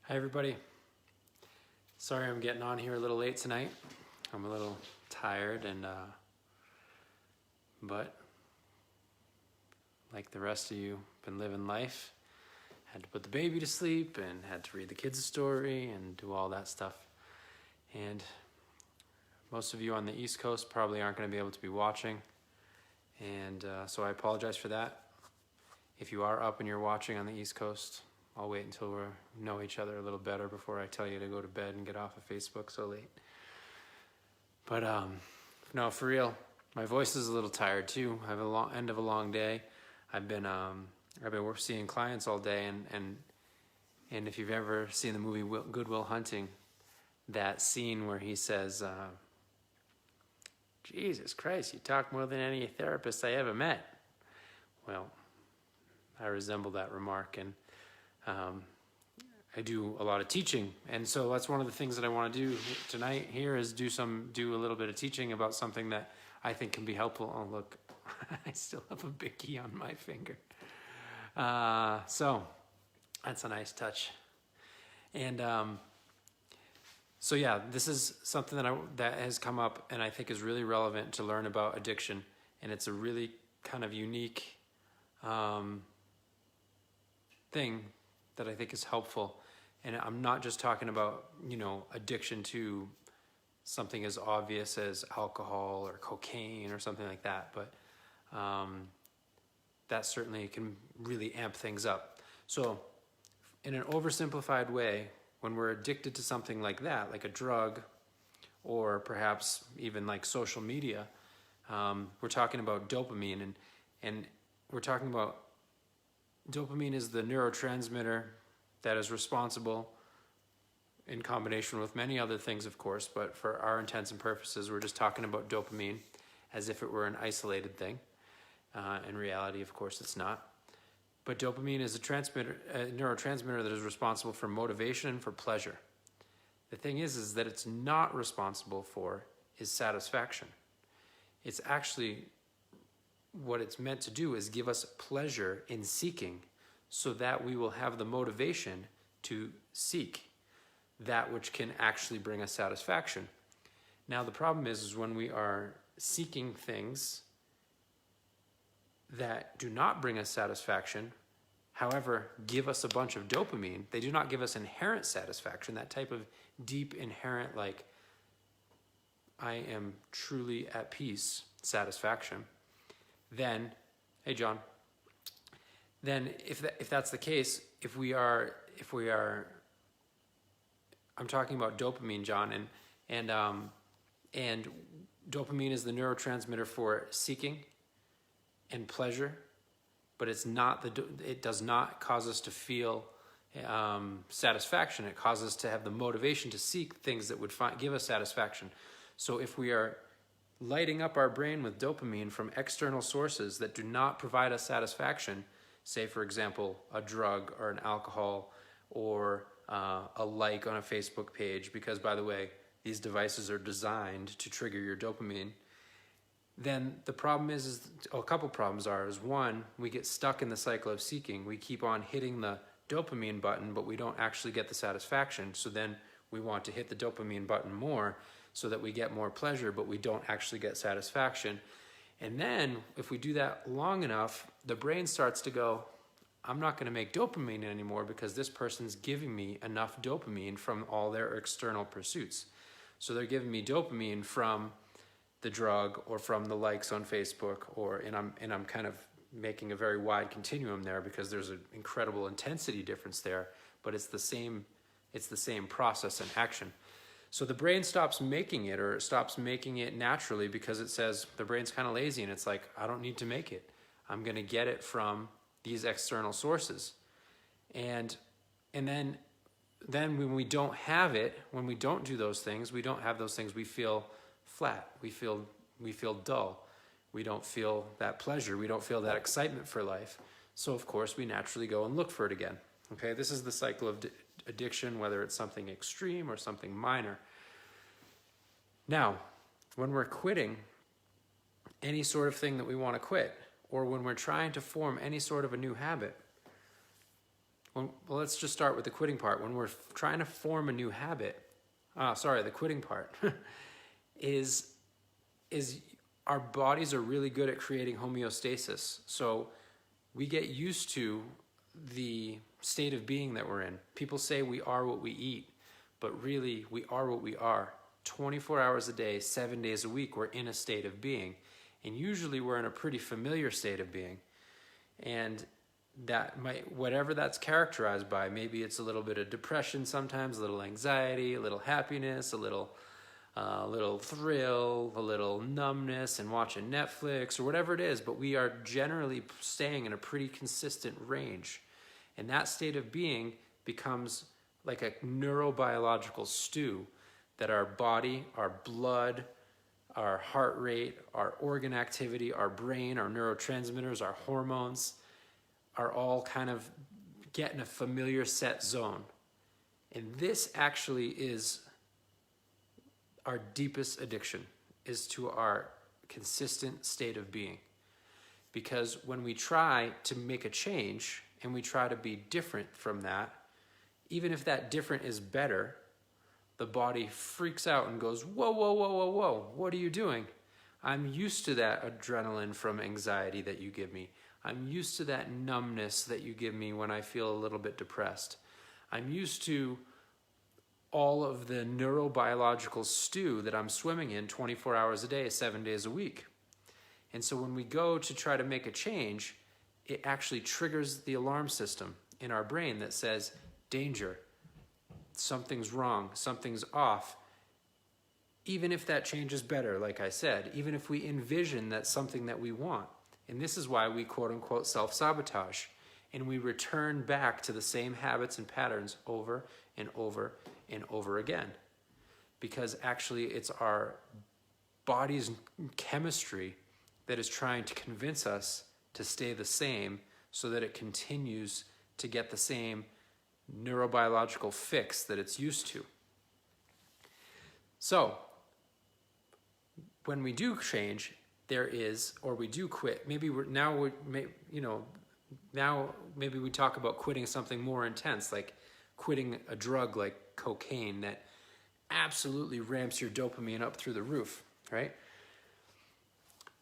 Hi everybody. Sorry I'm getting on here a little late tonight. I'm a little tired but like the rest of you, been living life. Had to put the baby to sleep and had to read the kids a story and do all that stuff. And most of you on the East Coast probably aren't going to be able to be watching. And so I apologize for that. If you are up and you're watching on the East Coast, I'll wait until we know each other a little better before I tell you to go to bed and get off of Facebook so late. But no, for real, my voice is a little tired too. I have a end of a long day. I've been seeing clients all day, and if you've ever seen the movie Good Will Hunting, that scene where he says, "Jesus Christ, you talk more than any therapist I ever met." Well, I resemble that remark, and I do a lot of teaching, and so that's one of the things that I want to do tonight here is do a little bit of teaching about something that I think can be helpful. Oh look, I still have a bicky on my finger. So that's a nice touch. And so yeah, this is something that has come up and I think is really relevant to learn about addiction, and it's a really kind of unique thing that I think is helpful. And I'm not just talking about, addiction to something as obvious as alcohol or cocaine or something like that, but that certainly can really amp things up. So in an oversimplified way, when we're addicted to something like that, like a drug, or perhaps even like social media, we're talking about dopamine, and we're talking about dopamine is the neurotransmitter that is responsible, in combination with many other things, of course, but for our intents and purposes, we're just talking about dopamine as if it were an isolated thing. In reality, of course, it's not. But dopamine is a neurotransmitter that is responsible for motivation and for pleasure. The thing is that it's not responsible for is satisfaction. It's actually, what it's meant to do is give us pleasure in seeking, so that we will have the motivation to seek that which can actually bring us satisfaction. Now the problem is when we are seeking things that do not bring us satisfaction, however, give us a bunch of dopamine, they do not give us inherent satisfaction, that type of deep inherent, like, I am truly at peace satisfaction. Then, hey John, then if that's the case, if we are, I'm talking about dopamine, John, and dopamine is the neurotransmitter for seeking and pleasure, but it does not cause us to feel satisfaction. It causes us to have the motivation to seek things that would give us satisfaction. So if we are lighting up our brain with dopamine from external sources that do not provide us satisfaction, say for example a drug or an alcohol or a like on a Facebook page, because by the way, these devices are designed to trigger your dopamine, then the problem is a couple problems is one, we get stuck in the cycle of seeking. We keep on hitting the dopamine button, but we don't actually get the satisfaction. So then we want to hit the dopamine button more so that we get more pleasure, but we don't actually get satisfaction. And then if we do that long enough, the brain starts to go, I'm not going to make dopamine anymore because this person's giving me enough dopamine from all their external pursuits. So they're giving me dopamine from the drug or from the likes on Facebook, and I'm kind of making a very wide continuum there because there's an incredible intensity difference there, but it's the same process and action. So the brain stops making it, or it stops making it naturally, because it says, the brain's kind of lazy and it's like, I don't need to make it. I'm going to get it from these external sources. And then when we don't have it, when we don't do those things, we don't have those things, we feel flat, we feel dull, we don't feel that pleasure, we don't feel that excitement for life. So of course we naturally go and look for it again. Okay, this is the cycle of addiction, whether it's something extreme or something minor. Now, when we're quitting any sort of thing that we want to quit, or when we're trying to form any sort of a new habit, Well, let's just start with the quitting part. When we're trying to form a new habit, the quitting part is our bodies are really good at creating homeostasis. So we get used to the state of being that we're in. People say we are what we eat, but really we are what we are. 24 hours a day, 7 days a week, we're in a state of being. And usually we're in a pretty familiar state of being. And that might, whatever that's characterized by, maybe it's a little bit of depression sometimes, a little anxiety, a little happiness, a little thrill, a little numbness and watching Netflix or whatever it is, but we are generally staying in a pretty consistent range. And that state of being becomes like a neurobiological stew that our body, our blood, our heart rate, our organ activity, our brain, our neurotransmitters, our hormones are all kind of get in a familiar set zone. And this actually is our deepest addiction, is to our consistent state of being. Because when we try to make a change and we try to be different from that, even if that different is better, the body freaks out and goes, whoa, whoa, whoa, whoa, whoa, what are you doing? I'm used to that adrenaline from anxiety that you give me. I'm used to that numbness that you give me when I feel a little bit depressed. I'm used to all of the neurobiological stew that I'm swimming in 24 hours a day, 7 days a week. And so when we go to try to make a change, it actually triggers the alarm system in our brain that says, danger, something's wrong, something's off. Even if that change is better, like I said, even if we envision that's something that we want. And this is why we quote unquote self-sabotage. And we return back to the same habits and patterns over and over and over again. Because actually it's our body's chemistry that is trying to convince us to stay the same so that it continues to get the same neurobiological fix that it's used to. So when we do change, there is, or we do quit, maybe now maybe we talk about quitting something more intense, like quitting a drug like cocaine that absolutely ramps your dopamine up through the roof, right?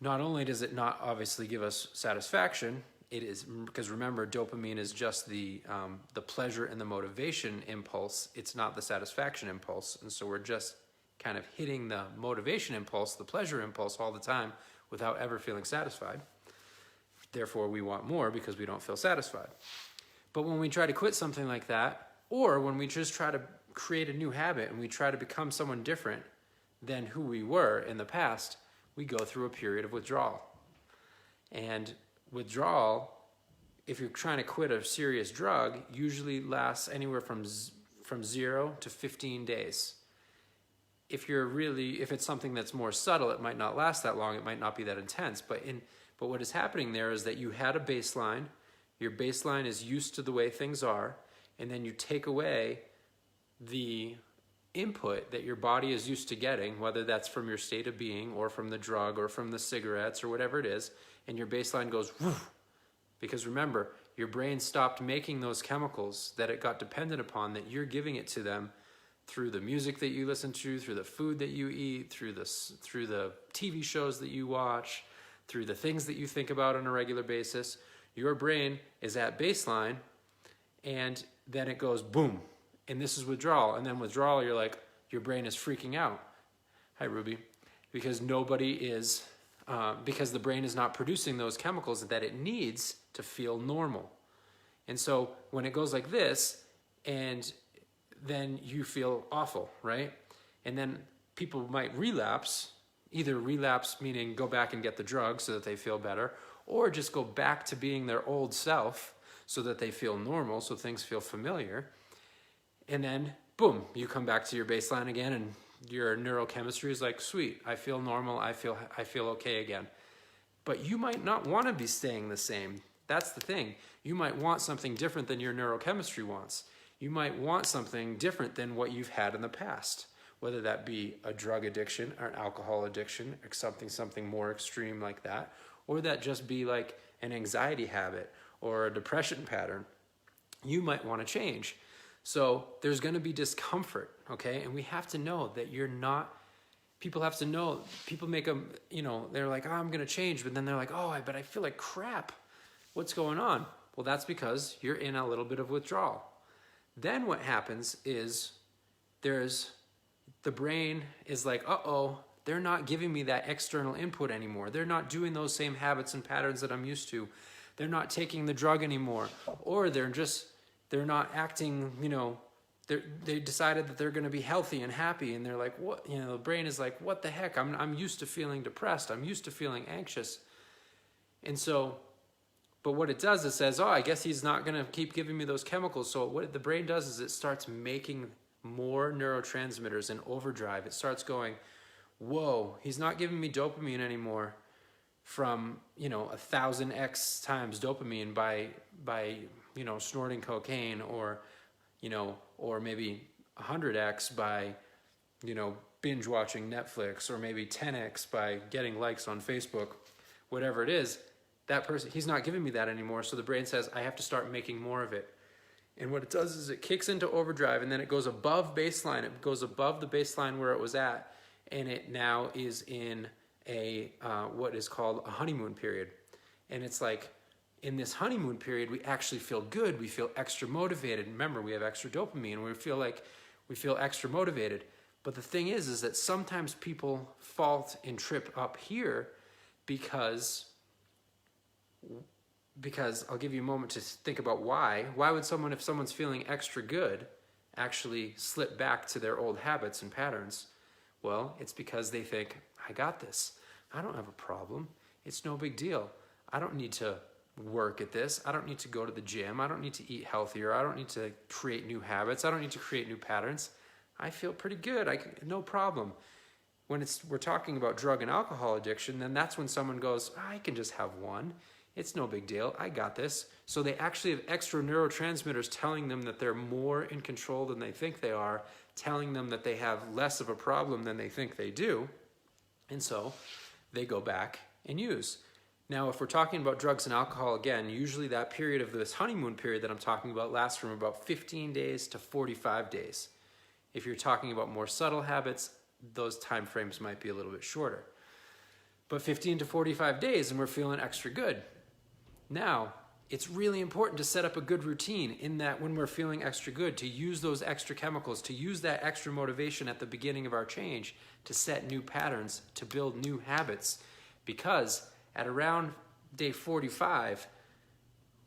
Not only does it not obviously give us satisfaction, it is, because remember, dopamine is just the pleasure and the motivation impulse. It's not the satisfaction impulse. And so we're just kind of hitting the motivation impulse, the pleasure impulse all the time without ever feeling satisfied. Therefore, we want more because we don't feel satisfied. But when we try to quit something like that, or when we just try to create a new habit and we try to become someone different than who we were in the past, we go through a period of withdrawal. And withdrawal, if you're trying to quit a serious drug, usually lasts anywhere from 0 to 15 days. If it's something that's more subtle, it might not last that long. It might not be that intense. But what is happening there is that you had a baseline. Your baseline is used to the way things are, and then you take away the input that your body is used to getting, whether that's from your state of being or from the drug or from the cigarettes or whatever it is, and your baseline goes woof. Because remember, your brain stopped making those chemicals that it got dependent upon, that you're giving it to them through the music that you listen to, through the food that you eat, through the TV shows that you watch, through the things that you think about on a regular basis. Your brain is at baseline, and then it goes boom. And this is withdrawal. And then withdrawal, you're like, your brain is freaking out. Hi, Ruby. Because because the brain is not producing those chemicals that it needs to feel normal. And so when it goes like this, and then you feel awful, right? And then people might relapse, either relapse meaning go back and get the drug so that they feel better, or just go back to being their old self so that they feel normal, so things feel familiar. And then, boom, you come back to your baseline again, and your neurochemistry is like, sweet, I feel normal, I feel okay again. But you might not want to be staying the same. That's the thing. You might want something different than your neurochemistry wants. You might want something different than what you've had in the past, whether that be a drug addiction or an alcohol addiction or something more extreme like that, or that just be like an anxiety habit or a depression pattern. you might want to change. So there's going to be discomfort, okay? And we have to know that you're not, people have to know, people make them, they're like, oh, I'm going to change, but then they're like, oh, but I feel like crap. What's going on? Well, that's because you're in a little bit of withdrawal. Then what happens is the brain is like, uh-oh, they're not giving me that external input anymore. They're not doing those same habits and patterns that I'm used to. They're not taking the drug anymore. Or they're not acting, they decided that they're going to be healthy and happy. And they're like, what? The brain is like, what the heck? I'm used to feeling depressed. I'm used to feeling anxious. And so, but what it does, it says, oh, I guess he's not going to keep giving me those chemicals. So what the brain does is it starts making more neurotransmitters in overdrive. It starts going, whoa, he's not giving me dopamine anymore from 1,000x times dopamine by snorting cocaine, or maybe 100x by binge watching Netflix, or maybe 10x by getting likes on Facebook. Whatever it is, that person, he's not giving me that anymore. So the brain says, I have to start making more of it. And what it does is it kicks into overdrive, and then it goes above baseline. It goes above the baseline where it was at, and it now is in a what is called a honeymoon period. And it's like, in this honeymoon period, we actually feel good. We feel extra motivated. Remember, we have extra dopamine. We feel extra motivated. But the thing is that sometimes people fault and trip up here because I'll give you a moment to think about why. Why would someone, if someone's feeling extra good, actually slip back to their old habits and patterns? Well, it's because they think, I got this. I don't have a problem. It's no big deal. I don't need to work at this. I don't need to go to the gym. I don't need to eat healthier. I don't need to create new habits. I don't need to create new patterns. I feel pretty good. No problem. When we're talking about drug and alcohol addiction, then that's when someone goes, I can just have one. It's no big deal. I got this. So they actually have extra neurotransmitters telling them that they're more in control than they think they are, telling them that they have less of a problem than they think they do. And so they go back and use. Now, if we're talking about drugs and alcohol, again, usually that period of this honeymoon period that I'm talking about lasts from about 15 days to 45 days. If you're talking about more subtle habits, those time frames might be a little bit shorter. But 15 to 45 days and we're feeling extra good. Now, it's really important to set up a good routine in that when we're feeling extra good, to use those extra chemicals, to use that extra motivation at the beginning of our change, to set new patterns, to build new habits. Because at around day 45,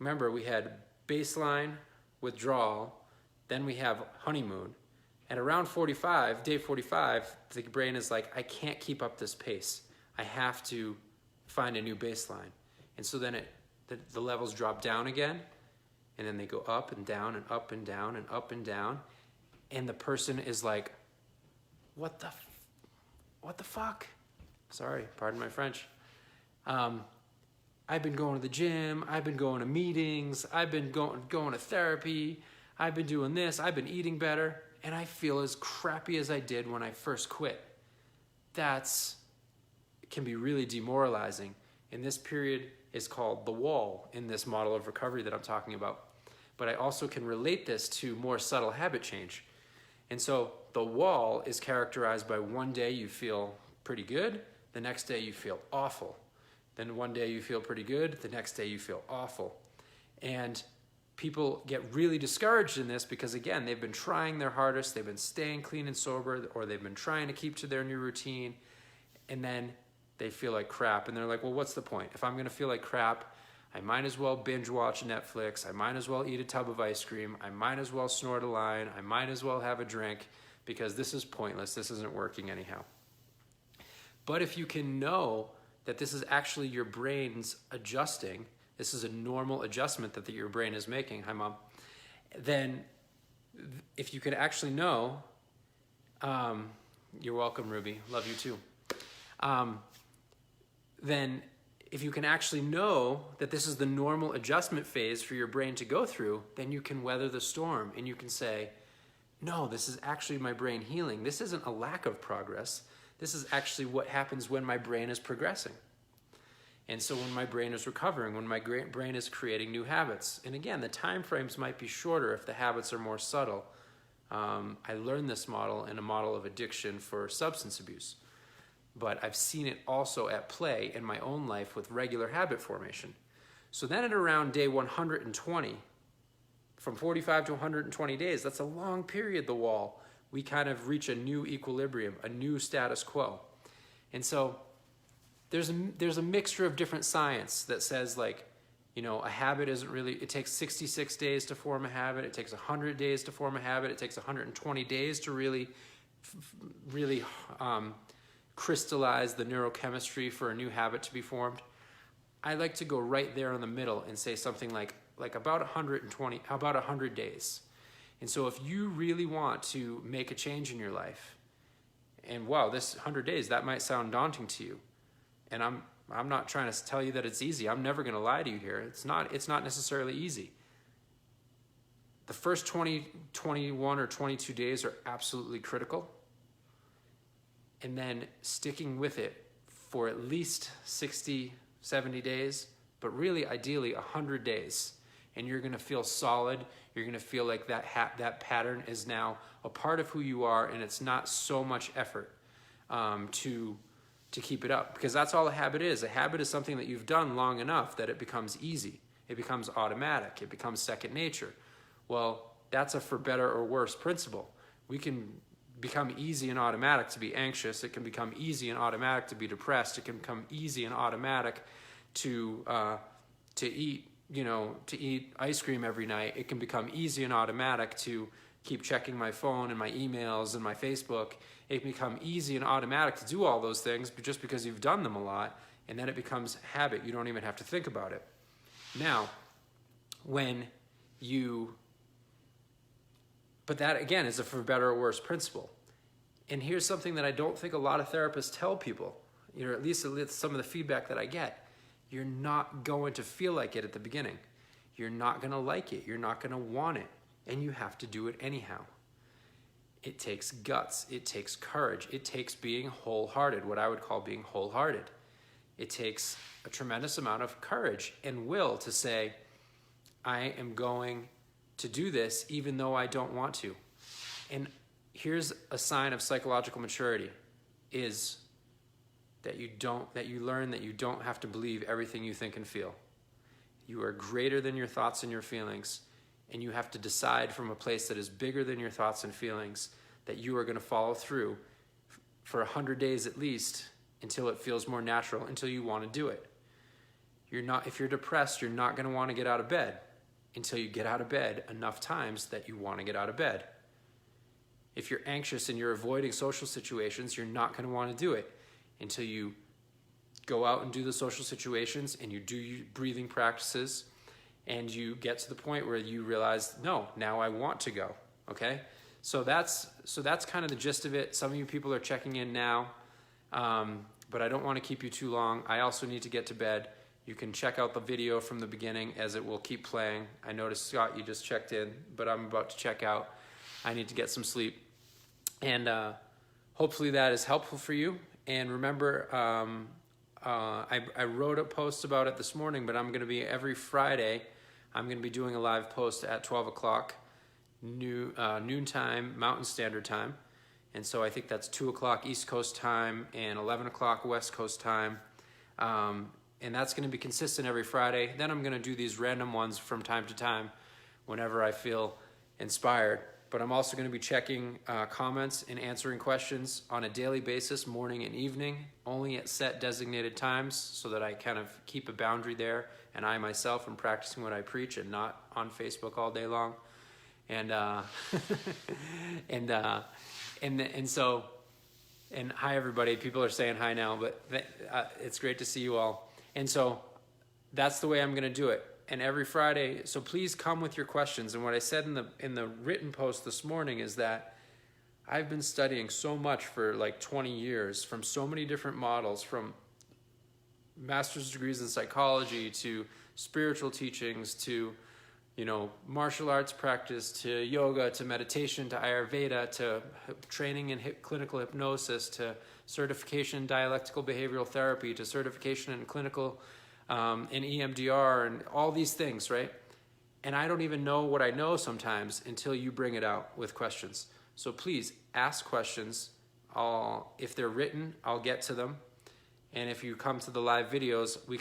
remember we had baseline, withdrawal, then we have honeymoon. At around day 45, the brain is like, I can't keep up this pace. I have to find a new baseline. And so then the levels drop down again, and then they go up and down and up and down and up and down. And the person is like, what the fuck? Sorry, pardon my French. I've been going to the gym, I've been going to meetings, I've been going to therapy, I've been doing this, I've been eating better, and I feel as crappy as I did when I first quit. It can be really demoralizing. And this period is called the wall in this model of recovery that I'm talking about. But I also can relate this to more subtle habit change. And so the wall is characterized by one day you feel pretty good, the next day you feel awful. Then one day you feel pretty good, the next day you feel awful. And people get really discouraged in this because, again, they've been trying their hardest, they've been staying clean and sober, or they've been trying to keep to their new routine, and then they feel like crap. And they're like, well, what's the point? If I'm going to feel like crap, I might as well binge watch Netflix, I might as well eat a tub of ice cream, I might as well snort a line, I might as well have a drink, because this is pointless, this isn't working anyhow. But if you can know that this is actually your brain's adjusting, this is a normal adjustment that your brain is making, hi mom, then if you could actually know, you're welcome Ruby, love you too. Then if you can actually know that this is the normal adjustment phase for your brain to go through, then you can weather the storm and you can say, no, this is actually my brain healing. This isn't a lack of progress. This is actually what happens when my brain is progressing. And so when my brain is recovering, when my brain is creating new habits, and again, the time frames might be shorter if the habits are more subtle. I learned this model in a model of addiction for substance abuse, but I've seen it also at play in my own life with regular habit formation. So then at around day 120, from 45 to 120 days, that's a long period, the wall, we kind of reach a new equilibrium, a new status quo. And so there's a mixture of different science that says, like, you know, a habit isn't really, it takes 66 days to form a habit. It takes 100 days to form a habit. It takes 120 days to really crystallize the neurochemistry for a new habit to be formed. I like to go right there in the middle and say something like about 100 days. And so if you really want to make a change in your life, and wow, this 100 days, that might sound daunting to you. And I'm not trying to tell you that it's easy. I'm never going to lie to you here. It's not necessarily easy. The first 20, 21, or 22 days are absolutely critical. And then sticking with it for at least 60, 70 days, but really ideally 100 days. And you're going to feel solid. You're going to feel like that pattern is now a part of who you are, and it's not so much effort to keep it up, because that's all a habit is. A habit is something that you've done long enough that it becomes easy. It becomes automatic. It becomes second nature. Well, that's a for better or worse principle. We can become easy and automatic to be anxious. It can become easy and automatic to be depressed. It can become easy and automatic to eat ice cream every night. It can become easy and automatic to keep checking my phone and my emails and my Facebook. It can become easy and automatic to do all those things just because you've done them a lot, and then it becomes habit. You don't even have to think about it. Now, but that again is a for better or worse principle. And here's something that I don't think a lot of therapists tell people, at least some of the feedback that I get. You're not going to feel like it at the beginning. You're not going to like it. You're not going to want it. And you have to do it anyhow. It takes guts. It takes courage. It takes being wholehearted, what I would call being wholehearted. It takes a tremendous amount of courage and will to say, I am going to do this even though I don't want to. And here's a sign of psychological maturity, is that you learn that you don't have to believe everything you think and feel. You are greater than your thoughts and your feelings, and you have to decide from a place that is bigger than your thoughts and feelings that you are going to follow through for 100 days at least until it feels more natural, until you want to do it. If you're depressed, you're not going to want to get out of bed until you get out of bed enough times that you want to get out of bed. If you're anxious and you're avoiding social situations, you're not going to want to do it until you go out and do the social situations and you do your breathing practices and you get to the point where you realize, no, now I want to go, okay? So that's kind of the gist of it. Some of you people are checking in now, but I don't want to keep you too long. I also need to get to bed. You can check out the video from the beginning as it will keep playing. I noticed, Scott, you just checked in, but I'm about to check out. I need to get some sleep. And hopefully that is helpful for you. And remember, I wrote a post about it this morning, but I'm going to be every Friday, I'm going to be doing a live post at 12 o'clock noontime Mountain Standard Time. And so I think that's 2 o'clock East Coast time and 11 o'clock West Coast time. And that's going to be consistent every Friday. Then I'm going to do these random ones from time to time whenever I feel inspired. But I'm also going to be checking comments and answering questions on a daily basis, morning and evening, only at set designated times so that I kind of keep a boundary there. And I myself am practicing what I preach and not on Facebook all day long. And and hi everybody. People are saying hi now, but it's great to see you all. And so that's the way I'm going to do it. And every Friday, so please come with your questions. And what I said in the written post this morning is that I've been studying so much for like 20 years from so many different models, from master's degrees in psychology to spiritual teachings to, martial arts practice to yoga to meditation to Ayurveda to training in clinical hypnosis to certification in dialectical behavioral therapy to certification in clinical and EMDR and all these things, right? And I don't even know what I know sometimes until you bring it out with questions. So please ask questions. If they're written, I'll get to them. And if you come to the live videos, we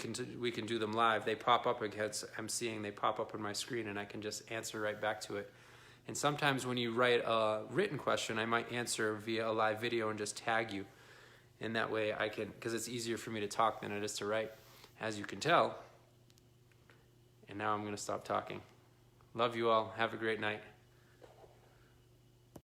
can do them live. They pop up against, I'm seeing they pop up on my screen, and I can just answer right back to it. And sometimes when you write a written question, I might answer via a live video and just tag you. And that way I can, because it's easier for me to talk than it is to write, as you can tell. And now I'm going to stop talking. Love you all. Have a great night.